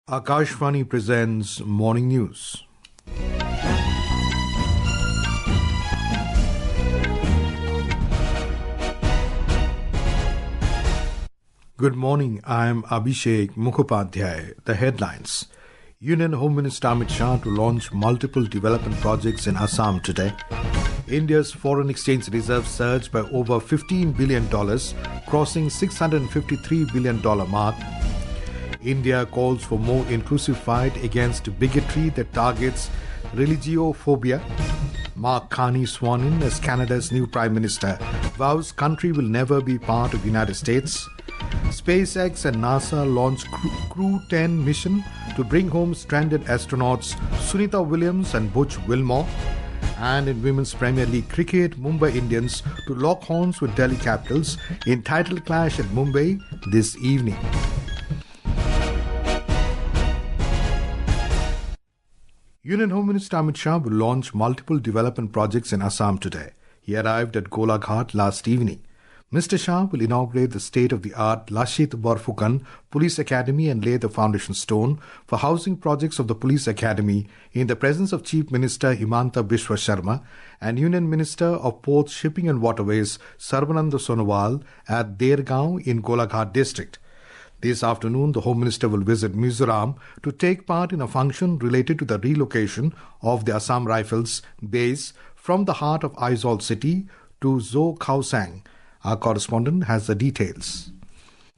Akashvani presents Morning News. Good morning, I am Abhishek Mukhopadhyay. The headlines. Union Home Minister Amit Shah to launch multiple development projects in Assam today. India's foreign exchange reserve surged by over $15 billion, crossing $653 billion mark. India calls for more inclusive fight against bigotry that targets religiophobia. Mark Carney sworn in as Canada's new Prime Minister vows country will never be part of United States. SpaceX and NASA launch Crew 10 mission to bring home stranded astronauts Sunita Williams and Butch Wilmore. And in Women's Premier League cricket, Mumbai Indians to lock horns with Delhi Capitals in title clash at Mumbai this evening. Union Home Minister Amit Shah will launch multiple development projects in Assam today. He arrived at Golaghat last evening. Mr. Shah will inaugurate the state-of-the-art Lashit Borphukan Police Academy and lay the foundation stone for housing projects of the Police Academy in the presence of Chief Minister Himanta Biswa Sharma and Union Minister of Ports, Shipping and Waterways Sarbananda Sonowal at Dergaon in Golaghat district. This afternoon, the Home Minister will visit Mizoram to take part in a function related to the relocation of the Assam Rifles base from the heart of Aizawl city to Zokhawsang. Our correspondent has the details.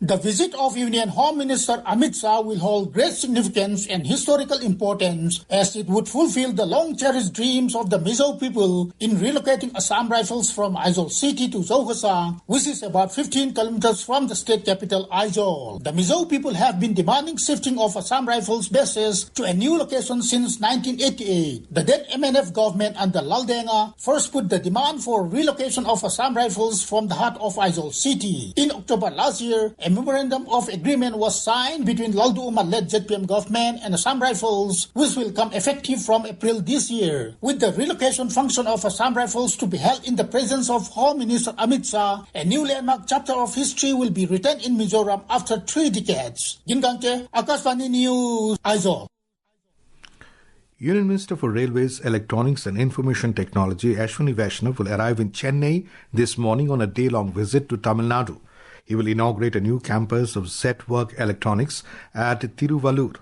The visit of Union Home Minister Amit Shah will hold great significance and historical importance as it would fulfill the long-cherished dreams of the Mizo people in relocating Assam Rifles from Aizawl city to Zokhawsang, which is about 15 kilometers from the state capital Aizawl. The Mizo people have been demanding shifting of Assam Rifles bases to a new location since 1988. The then MNF government under Laldenga first put the demand for relocation of Assam Rifles from the heart of Aizawl city. In October last year, a memorandum of agreement was signed between Laldu Umar-led ZPM government and Assam Rifles, which will come effective from April this year. With the relocation function of Assam Rifles to be held in the presence of Home Minister Amit Shah, a new landmark chapter of history will be written in Mizoram after 3 decades. Gingangche, Akashvani News, Aizawl. Union Minister for Railways, Electronics and Information Technology Ashwini Vaishnav will arrive in Chennai this morning on a day-long visit to Tamil Nadu. He will inaugurate a new campus of Setwork Electronics at Tiruvallur.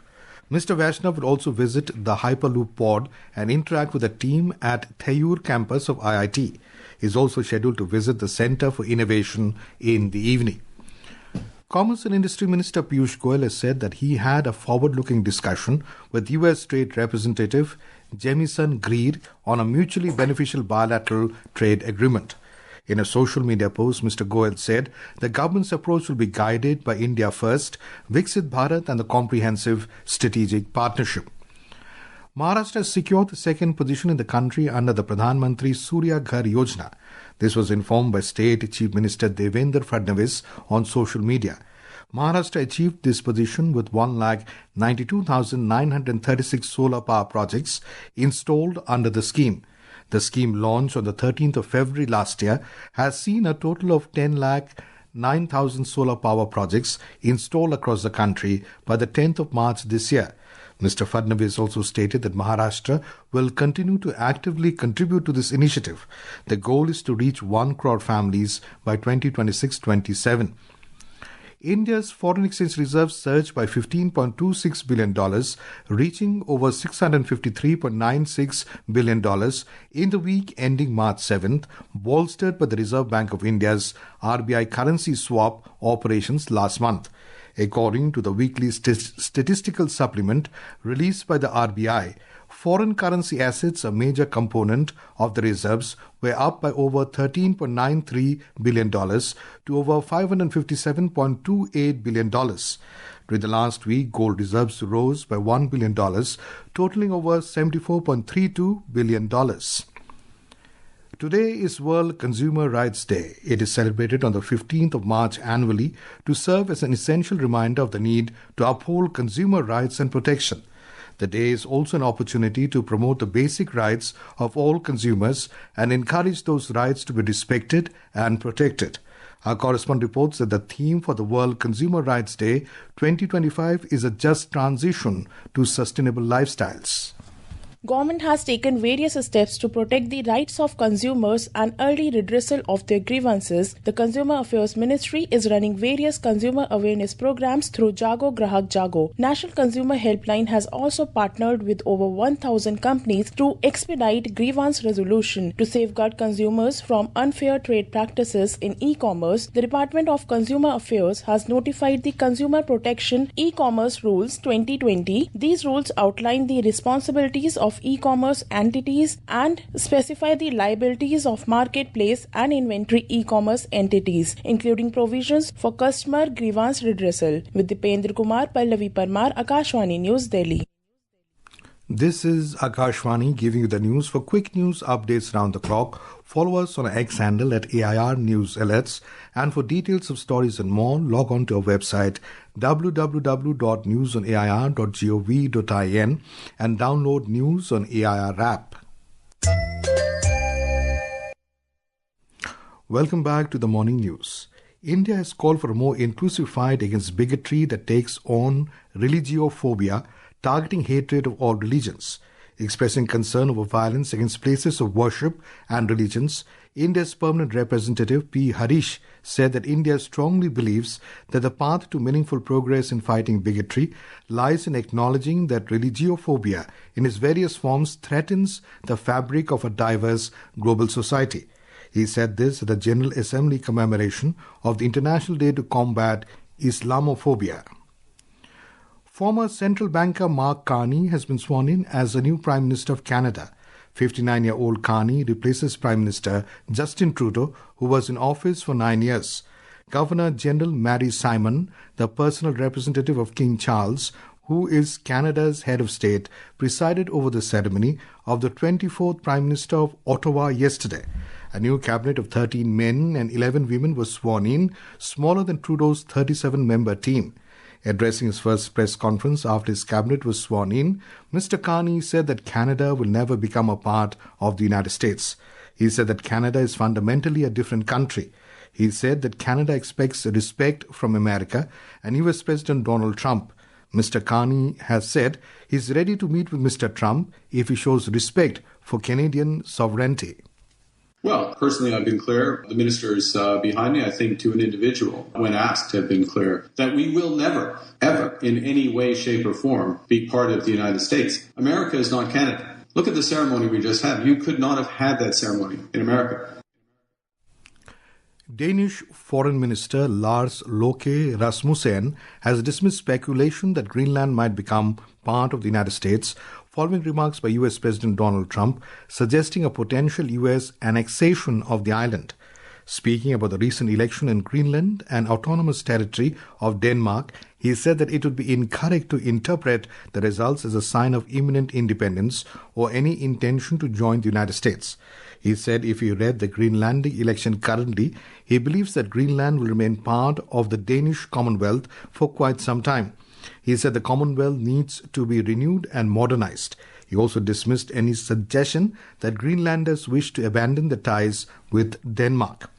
Mr. Vaishnav will also visit the Hyperloop pod and interact with a team at Theyur campus of IIT. He is also scheduled to visit the Centre for Innovation in the evening. Commerce and Industry Minister Piyush Goyal has said that he had a forward-looking discussion with U.S. Trade Representative Jamieson Greer on a mutually beneficial bilateral trade agreement. In a social media post, Mr. Goyal said the government's approach will be guided by India First, Viksit Bharat and the Comprehensive Strategic Partnership. Maharashtra has secured the second position in the country under the Pradhan Mantri Surya Ghar Yojana. This was informed by State Chief Minister Devendra Fadnavis on social media. Maharashtra achieved this position with 192,936 solar power projects installed under the scheme. The scheme launched on the 13th of February last year has seen a total of 10,09,000 solar power projects installed across the country by the 10th of March this year. Mr. Fadnavis also stated that Maharashtra will continue to actively contribute to this initiative. The goal is to reach 1 crore families by 2026-27. India's foreign exchange reserves surged by $15.26 billion, reaching over $653.96 billion in the week ending March 7th, bolstered by the Reserve Bank of India's RBI currency swap operations last month. According to the weekly statistical supplement released by the RBI, foreign currency assets, a major component of the reserves, were up by over $13.93 billion to over $557.28 billion. During the last week, gold reserves rose by $1 billion, totaling over $74.32 billion. Today is World Consumer Rights Day. It is celebrated on the 15th of March annually to serve as an essential reminder of the need to uphold consumer rights and protection. The day is also an opportunity to promote the basic rights of all consumers and encourage those rights to be respected and protected. Our correspondent reports that the theme for the World Consumer Rights Day 2025 is a just transition to sustainable lifestyles. Government has taken various steps to protect the rights of consumers and early redressal of their grievances. The Consumer Affairs Ministry is running various consumer awareness programs through Jago Grahak Jago. National Consumer Helpline has also partnered with over 1,000 companies to expedite grievance resolution. To safeguard consumers from unfair trade practices in e-commerce, the Department of Consumer Affairs has notified the Consumer Protection E-Commerce Rules 2020. These rules outline the responsibilities of e-commerce entities and specify the liabilities of marketplace and inventory e-commerce entities, including provisions for customer grievance redressal. With Dipendra Kumar, Pallavi Parmar, Akashvani News, Delhi. This is Akashvani giving you the news. For quick news updates round the clock, follow us on our X handle at AIR News Alerts. And for details of stories and more, log on to our website www.newsonair.gov.in and download News on AIR app. Welcome back to the morning news. India has called for a more inclusive fight against bigotry that takes on religiophobia, targeting hatred of all religions. Expressing concern over violence against places of worship and religions, India's permanent representative P. Harish said that India strongly believes that the path to meaningful progress in fighting bigotry lies in acknowledging that religiophobia in its various forms threatens the fabric of a diverse global society. He said this at the General Assembly commemoration of the International Day to Combat Islamophobia. Former central banker Mark Carney has been sworn in as the new Prime Minister of Canada. 59-year-old Carney replaces Prime Minister Justin Trudeau, who was in office for 9 years. Governor-General Mary Simon, the personal representative of King Charles, who is Canada's head of state, presided over the ceremony of the 24th Prime Minister of Ottawa yesterday. A new cabinet of 13 men and 11 women was sworn in, smaller than Trudeau's 37-member team. Addressing his first press conference after his cabinet was sworn in, Mr. Carney said that Canada will never become a part of the United States. He said that Canada is fundamentally a different country. He said that Canada expects respect from America and US President Donald Trump. Mr. Carney has said he is ready to meet with Mr. Trump if he shows respect for Canadian sovereignty. Well, personally, I've been clear. The ministers behind me, I think, to an individual, when asked, have been clear that we will never, ever, in any way, shape, or form, be part of the United States. America is not Canada. Look at the ceremony we just had. You could not have had that ceremony in America. Danish Foreign Minister Lars Løkke Rasmussen has dismissed speculation that Greenland might become part of the United States following remarks by US President Donald Trump suggesting a potential US annexation of the island. Speaking about the recent election in Greenland, an autonomous territory of Denmark, he said that it would be incorrect to interpret the results as a sign of imminent independence or any intention to join the United States. He said if he read the Greenlandic election currently, he believes that Greenland will remain part of the Danish Commonwealth for quite some time. He said the Commonwealth needs to be renewed and modernized. He also dismissed any suggestion that Greenlanders wish to abandon the ties with Denmark.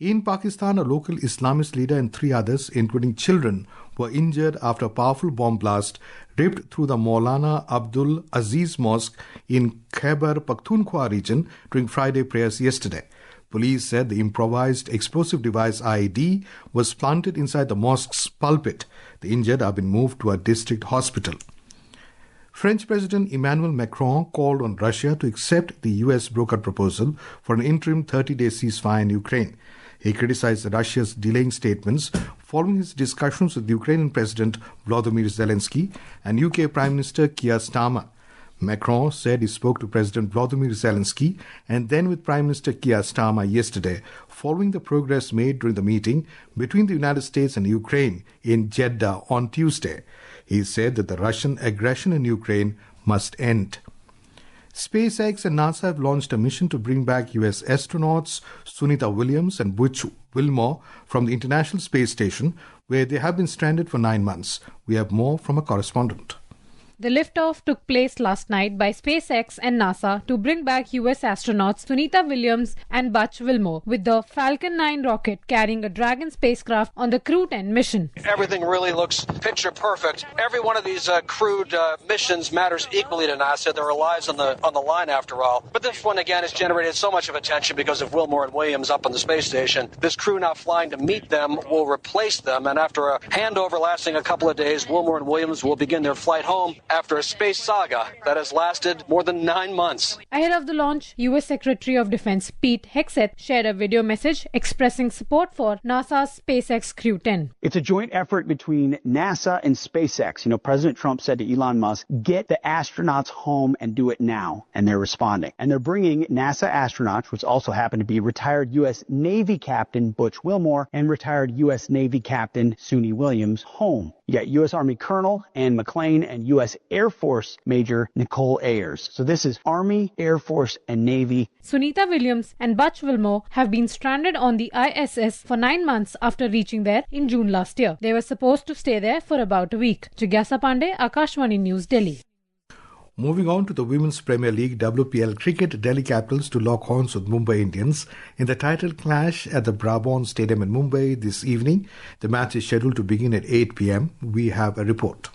In Pakistan, a local Islamist leader and 3 others, including children, were injured after a powerful bomb blast ripped through the Maulana Abdul Aziz Mosque in Khyber Pakhtunkhwa region during Friday prayers yesterday. Police said the improvised explosive device IED was planted inside the mosque's pulpit. The injured have been moved to a district hospital. French President Emmanuel Macron called on Russia to accept the US brokered proposal for an interim 30-day ceasefire in Ukraine. He criticized Russia's delaying statements following his discussions with Ukrainian President Volodymyr Zelensky and UK Prime Minister Keir Starmer. Macron said he spoke to President Volodymyr Zelensky and then with Prime Minister Keir Starmer yesterday, following the progress made during the meeting between the United States and Ukraine in Jeddah on Tuesday. He said that the Russian aggression in Ukraine must end. SpaceX and NASA have launched a mission to bring back US astronauts Sunita Williams and Butch Wilmore from the International Space Station, where they have been stranded for 9 months. We have more from a correspondent. The liftoff took place last night by SpaceX and NASA to bring back US astronauts Sunita Williams and Butch Wilmore, with the Falcon 9 rocket carrying a Dragon spacecraft on the Crew 10 mission. Everything really looks picture perfect. Every one of these crewed missions matters equally to NASA. There are lives on the line after all. But this one again has generated so much of attention because of Wilmore and Williams up on the space station. This crew now flying to meet them will replace them, and after a handover lasting a couple of days, Wilmore and Williams will begin their flight home after a space saga that has lasted more than 9 months. Ahead of the launch, US Secretary of Defense Pete Hegseth shared a video message expressing support for NASA's SpaceX Crew 10. It's a joint effort between NASA and SpaceX. President Trump said to Elon Musk, get the astronauts home and do it now. And they're responding. And they're bringing NASA astronauts, which also happen to be retired U.S. Navy Captain Butch Wilmore and retired U.S. Navy Captain Suni Williams, home. You got U.S. Army Colonel Ann McClain and U.S. Air Force Major Nicole Ayers. So this is Army, Air Force, and Navy. Sunita Williams and Butch Wilmore have been stranded on the ISS for 9 months after reaching there in June last year. They were supposed to stay there for about a week. Jigyasa Pandey, Akashvani News, Delhi. Moving on to the Women's Premier League WPL cricket, Delhi Capitals to lock horns with Mumbai Indians in the title clash at the Brabant Stadium in Mumbai this evening. The match is scheduled to begin at 8 p.m. We have a report.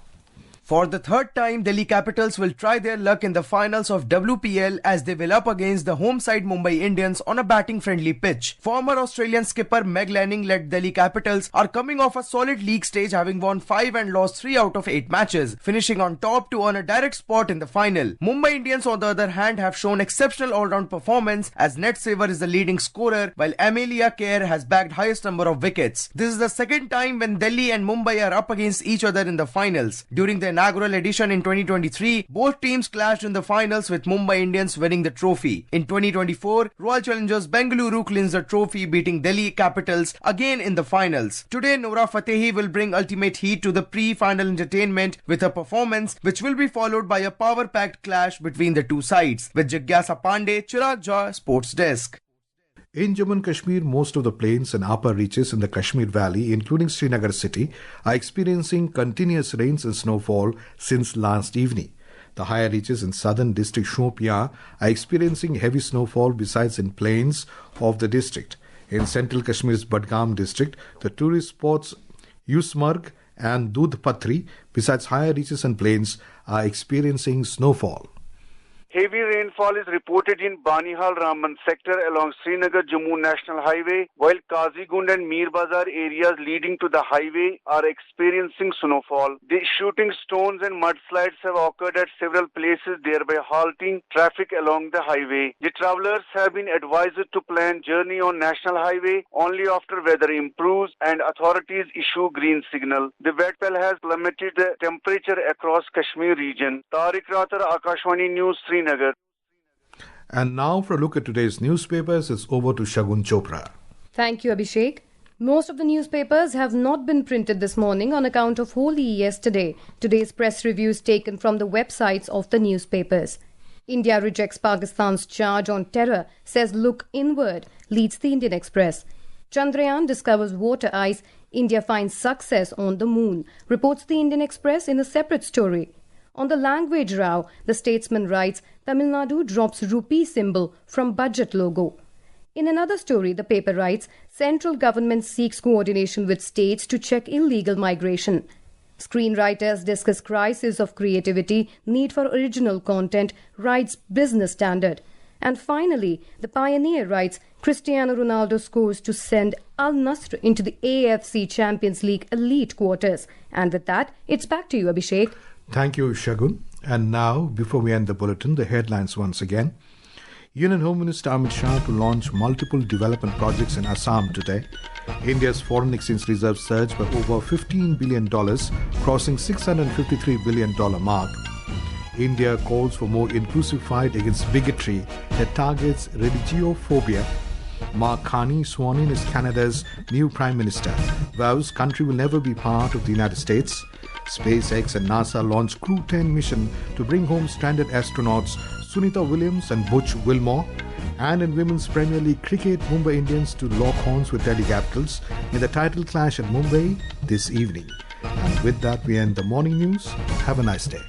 For the third time, Delhi Capitals will try their luck in the finals of WPL as they will up against the home side Mumbai Indians on a batting-friendly pitch. Former Australian skipper Meg Lanning-led Delhi Capitals are coming off a solid league stage, having won 5 and lost 3 out of 8 matches, finishing on top to earn a direct spot in the final. Mumbai Indians, on the other hand, have shown exceptional all-round performance as Ned Saver is the leading scorer, while Amelia Kerr has bagged highest number of wickets. This is the second time when Delhi and Mumbai are up against each other in the finals. During the inaugural edition in 2023, both teams clashed in the finals with Mumbai Indians winning the trophy. In 2024, Royal Challengers Bengaluru cleans the trophy, beating Delhi Capitals again in the finals. Today, Noora Fatehi will bring ultimate heat to the pre-final entertainment with a performance which will be followed by a power-packed clash between the two sides. With Jigyasa Pandey, Chirag Jha, Sports Desk. In Jammu and Kashmir, most of the plains and upper reaches in the Kashmir Valley, including Srinagar city, are experiencing continuous rains and snowfall since last evening. The higher reaches in southern district Shopian are experiencing heavy snowfall besides in plains of the district. In central Kashmir's Budgam district, the tourist spots Yusmarg and Dudhpatri, besides higher reaches and plains, are experiencing snowfall. Heavy rainfall is reported in Banihal Raman sector along Srinagar Jammu National Highway, while Kazigund and Mir Bazar areas leading to the highway are experiencing snowfall. The shooting stones and mudslides have occurred at several places, thereby halting traffic along the highway. The travelers have been advised to plan journey on National Highway only after weather improves and authorities issue green signal. The wet spell has plummeted the temperature across Kashmir region. Tariq Rathar, Akashvani News, Srinagar. And now for a look at today's newspapers, it's over to Shagun Chopra. Thank you, Abhishek. Most of the newspapers have not been printed this morning on account of Holi yesterday. Today's press reviews taken from the websites of the newspapers. India rejects Pakistan's charge on terror, says look inward, leads the Indian Express. Chandrayaan discovers water ice, India finds success on the moon, reports the Indian Express in a separate story. On the language row, the statesman writes, Tamil Nadu drops rupee symbol from budget logo. In another story, the paper writes, central government seeks coordination with states to check illegal migration. Screenwriters discuss crisis of creativity, need for original content, writes Business Standard. And finally, the Pioneer writes, Cristiano Ronaldo scores to send Al Nassr into the AFC Champions League elite quarters. And with that, it's back to you, Abhishek. Thank you, Shagun. And now, before we end the bulletin, the headlines once again. Union Home Minister Amit Shah to launch multiple development projects in Assam today. India's foreign exchange reserves surged by over $15 billion, crossing $653 billion mark. India calls for more inclusive fight against bigotry that targets religiophobia. Mark Carney sworn in as Canada's new Prime Minister. Vows country will never be part of the United States. SpaceX and NASA launched Crew 10 mission to bring home stranded astronauts Sunita Williams and Butch Wilmore. And in Women's Premier League cricket, Mumbai Indians to lock horns with Delhi Capitals in the title clash at Mumbai this evening. And with that, we end the morning news. Have a nice day.